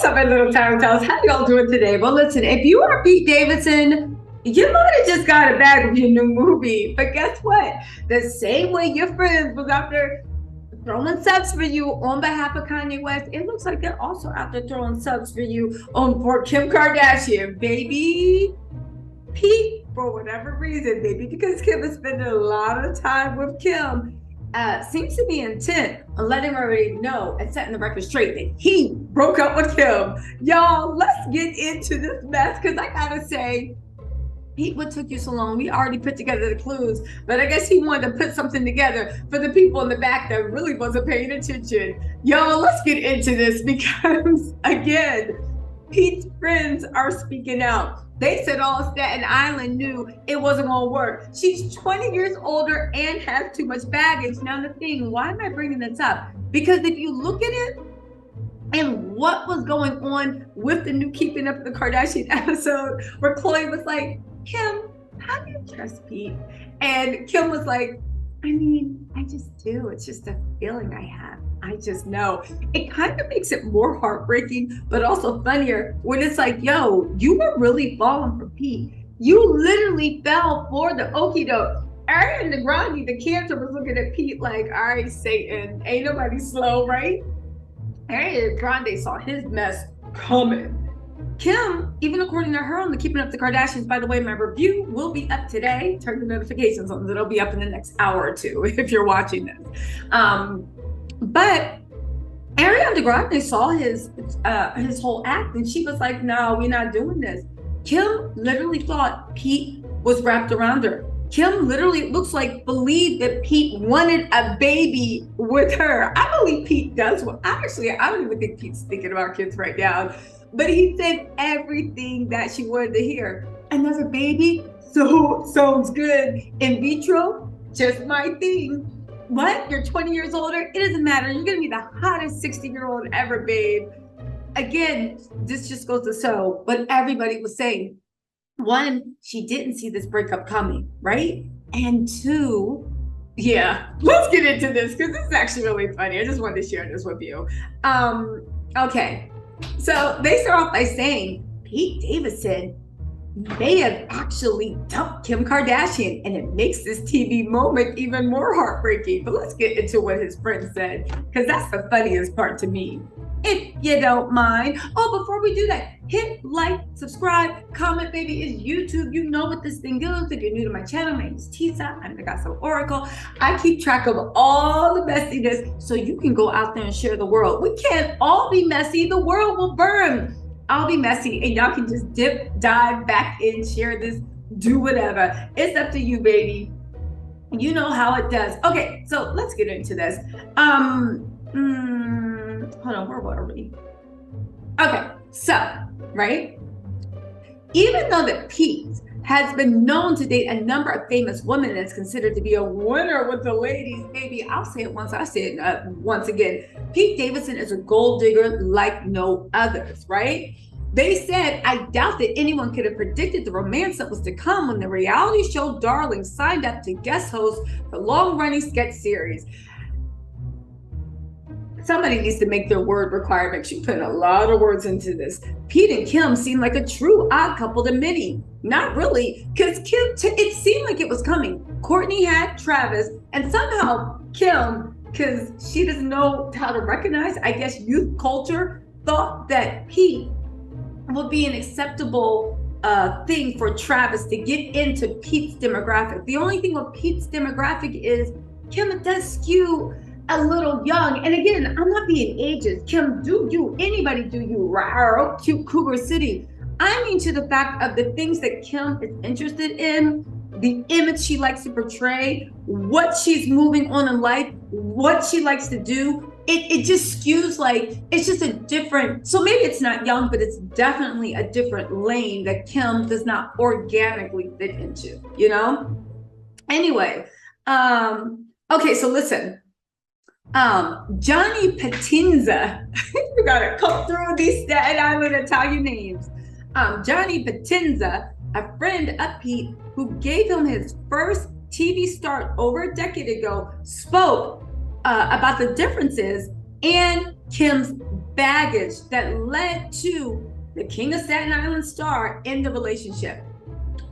up, my little time tells? How y'all doing today? Well, listen, if you are Pete Davidson, you might have just got a bag of your new movie. But guess what? The same way your friends was out there throwing subs for you on behalf of Kanye West, it looks like they're also out there throwing subs for you for Kim Kardashian, baby. Pete, for whatever reason, maybe because Kim is spending a lot of time with Kim, seems to be intent on letting her already know and setting the record straight that he broke up with Kim. Y'all, let's get into this mess, because I gotta say, Pete, what took you so long? We already put together the clues, but I guess he wanted to put something together for the people in the back that really wasn't paying attention. Y'all, let's get into this, because again, Pete's friends are speaking out. They said all Staten Island knew it wasn't gonna work. She's 20 years older and has too much baggage. Now the thing, why am I bringing this up? Because if you look at it and what was going on with the new Keeping Up with the Kardashian episode, where Khloe was like, Kim, how do you trust Pete? And Kim was like, I mean, I just do. It's just a feeling I have. I just know. It kind of makes it more heartbreaking, but also funnier when it's like, yo, you were really falling for Pete. You literally fell for the okie doke. Ariana Grande, the cancer, was looking at Pete like, all right, Satan, ain't nobody slow, right? Ariana Grande saw his mess coming. Kim, even according to her on the Keeping Up the Kardashians, by the way, my review will be up today. Turn the notifications on. It'll be up in the next hour or two if you're watching this. But Ariana Grande saw his whole act, and she was like, no, we're not doing this. Kim literally thought Pete was wrapped around her. Kim literally, it looks like, believed that Pete wanted a baby with her. I believe Pete does. Well, actually, I don't even think Pete's thinking about kids right now. But he said everything that she wanted to hear. Another baby? So sounds good. In vitro? Just my thing. What? You're 20 years older? It doesn't matter. You're going to be the hottest 60-year-old ever, babe. Again, this just goes to show what everybody was saying. One, she didn't see this breakup coming, right? And two, yeah, let's get into this, because this is actually really funny. I just wanted to share this with you. Okay. So they start off by saying Pete Davidson may have actually dumped Kim Kardashian, and it makes this TV moment even more heartbreaking. But let's get into what his friend said, because that's the funniest part to me, if you don't mind. Oh, before we do that, hit like, subscribe, comment, baby. It's YouTube. You know what this thing goes. If you're new to my channel, my name is Tisa. I'm the Gossip Oracle. I keep track of all the messiness so you can go out there and share the world. We can't all be messy. The world will burn. I'll be messy, and y'all can just dive back in, share this, do whatever. It's up to you, baby. You know how it does. Okay, so let's get into this. Hold on, where were we? Okay, so, right? Even though that Pete has been known to date a number of famous women and is considered to be a winner with the ladies, baby, I'll say it once, I say it once again. Pete Davidson is a gold digger like no others, right? They said, I doubt that anyone could have predicted the romance that was to come when the reality show Darling signed up to guest host the long-running sketch series. Somebody needs to make their word requirements. You put a lot of words into this. Pete and Kim seem like a true odd couple to many. Not really, because Kim, it seemed like it was coming. Courtney had Travis, and somehow Kim, because she doesn't know how to recognize, I guess, youth culture, thought that Pete would be an acceptable thing for Travis to get into Pete's demographic. The only thing with Pete's demographic is Kim does skew a little young. And again, I'm not being ageist. Kim, do you, anybody do you, rawr, cute Cougar City. I mean to the fact of the things that Kim is interested in, the image she likes to portray, what she's moving on in life, what she likes to do. It just skews like, it's just a different, so maybe it's not young, but it's definitely a different lane that Kim does not organically fit into, you know? Anyway, okay, so listen. Johnny Patinza, you gotta come through these Staten Island Italian names. Johnny Patinza, a friend of Pete who gave him his first TV start over a decade ago, spoke about the differences and Kim's baggage that led to the King of Staten Island star in the relationship.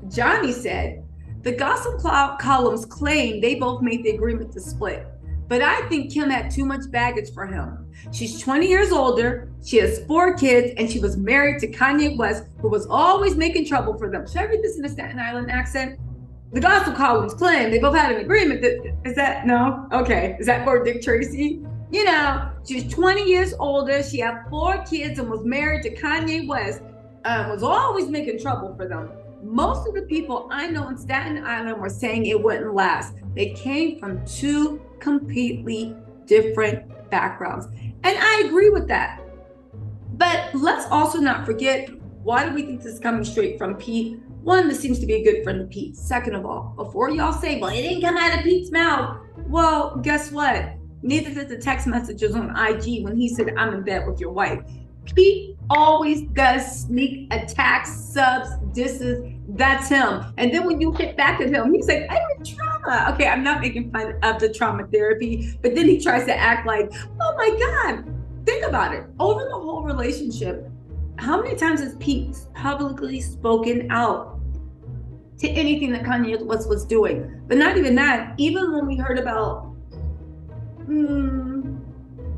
Johnny said, the gossip columns claim they both made the agreement to split, but I think Kim had too much baggage for him. She's 20 years older, she has 4 kids, and she was married to Kanye West, who was always making trouble for them. Should I read this in a Staten Island accent? The gossip columns claim they both had an agreement that, is that, no? Okay, is that for Dick Tracy? You know, she's 20 years older, she had 4 kids and was married to Kanye West, was always making trouble for them. Most of the people I know in Staten Island were saying it wouldn't last. They came from 2 completely different backgrounds. And I agree with that. But let's also not forget, why do we think this is coming straight from Pete? One, this seems to be a good friend of Pete. Second of all, before y'all say, well, it didn't come out of Pete's mouth. Well, guess what? Neither did the text messages on IG when he said, I'm in bed with your wife. Pete always does sneak attacks, subs, disses. That's him. And then when you hit back at him, he's like, I'm in trauma. Okay, I'm not making fun of the trauma therapy, but then he tries to act like, oh my God. Think about it. Over the whole relationship, how many times has Pete publicly spoken out to anything that Kanye West was doing? But not even that. Even when we heard about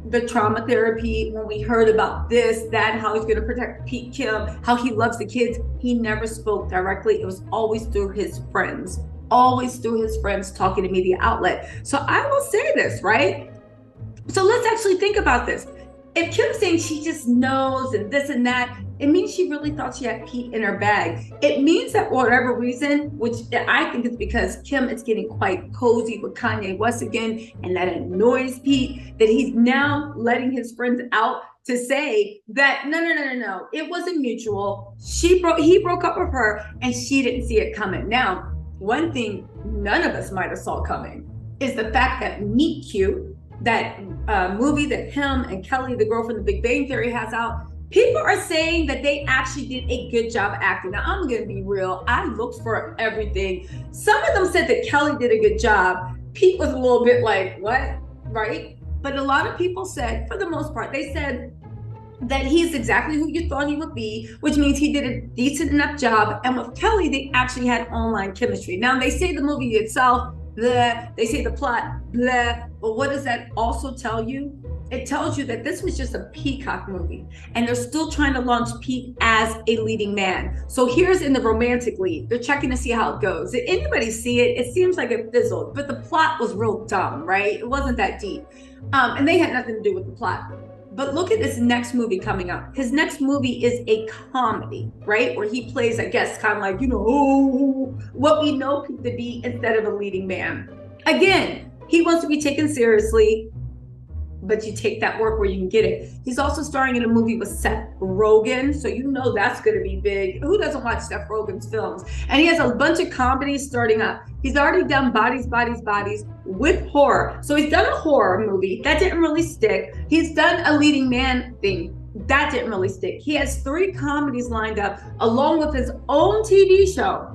the trauma therapy, when we heard about this, that, how he's going to protect Kim, how he loves the kids, he never spoke directly. It was always through his friends, talking to media outlet. So I will say this, right? So let's actually think about this. If Kim's saying she just knows and this and that, it means she really thought she had Pete in her bag. It means that for whatever reason, which I think is because Kim is getting quite cozy with Kanye West again, and that annoys Pete, that he's now letting his friends out to say that, no, it wasn't mutual. He broke up with her and she didn't see it coming. Now, one thing none of us might have saw coming is the fact that Meet Cute, that movie that him and Kelly, the girl from the Big Bang Theory, has out, people are saying that they actually did a good job acting. Now, I'm going to be real. I looked for everything. Some of them said that Kelly did a good job. Pete was a little bit like, what? Right? But a lot of people said, for the most part, they said that he's exactly who you thought he would be, which means he did a decent enough job. And with Kelly, they actually had online chemistry. Now, they say the movie itself, blah, they say the plot, blah, but what does that also tell you? It tells you that this was just a Peacock movie, and they're still trying to launch Pete as a leading man. So here's in the romantic lead. They're checking to see how it goes. Did anybody see it? It seems like it fizzled, but the plot was real dumb, right? It wasn't that deep. And they had nothing to do with the plot. But look at this next movie coming up. His next movie is a comedy, right? Where he plays, I guess, kind of like, what we know Pete to be instead of a leading man. Again, he wants to be taken seriously, but you take that work where you can get it. He's also starring in a movie with Seth Rogen, so you know that's going to be big. Who doesn't watch Seth Rogen's films? And he has a bunch of comedies starting up. He's already done Bodies with horror. So he's done a horror movie. That didn't really stick. He's done a leading man thing. That didn't really stick. He has 3 comedies lined up along with his own TV show.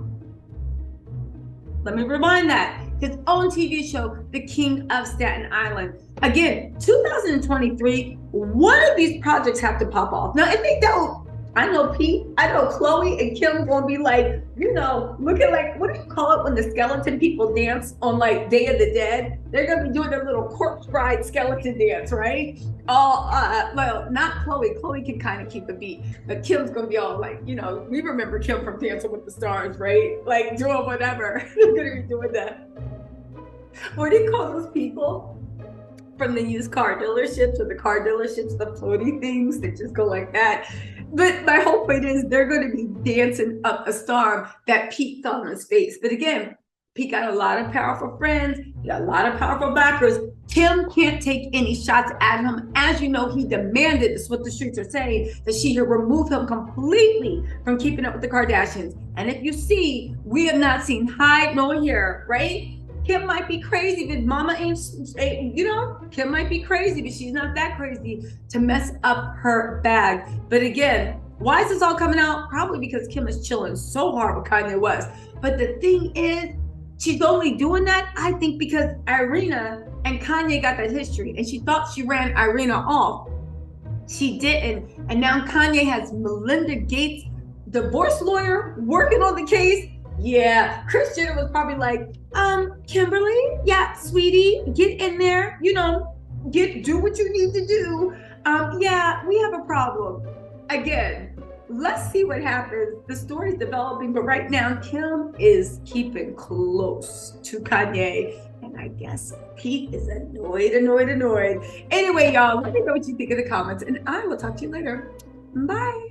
Let me remind that. His own TV show, The King of Staten Island. Again, 2023, one of these projects have to pop off. Now, if they don't, I know Pete, I know Khloe and Kim gonna be like, looking like, what do you call it when the skeleton people dance on like Day of the Dead? They're gonna be doing their little corpse bride skeleton dance, right? Well, not Khloe. Khloe can kind of keep a beat, but Kim's gonna be all like, we remember Kim from Dancing with the Stars, right? Like doing whatever. They're gonna be doing that. What do you call those people from the used car dealerships or the car dealerships, the floaty things that just go like that? But my whole point is they're going to be dancing up a storm that Pete fell on his face. But again, Pete got a lot of powerful friends, he got a lot of powerful backers. Kim can't take any shots at him. As you know, he demanded, this is what the streets are saying, that she remove him completely from keeping up with the Kardashians. And if you see, we have not seen hide nor hair, right? Kim might be crazy, but mama ain't, Kim might be crazy, but she's not that crazy to mess up her bag. But again, why is this all coming out? Probably because Kim is chilling so hard with Kanye West. But the thing is, she's only doing that, I think, because Irina and Kanye got that history, and she thought she ran Irina off. She didn't. And now Kanye has Melinda Gates, divorce lawyer, working on the case. Yeah, Kris Jenner was probably like, Kimberly, yeah, sweetie, get in there, you know, do what you need to do. Yeah, we have a problem. Again, let's see what happens. The story's developing, but right now, Kim is keeping close to Kanye. And I guess Pete is annoyed. Anyway, y'all, let me know what you think in the comments, and I will talk to you later. Bye.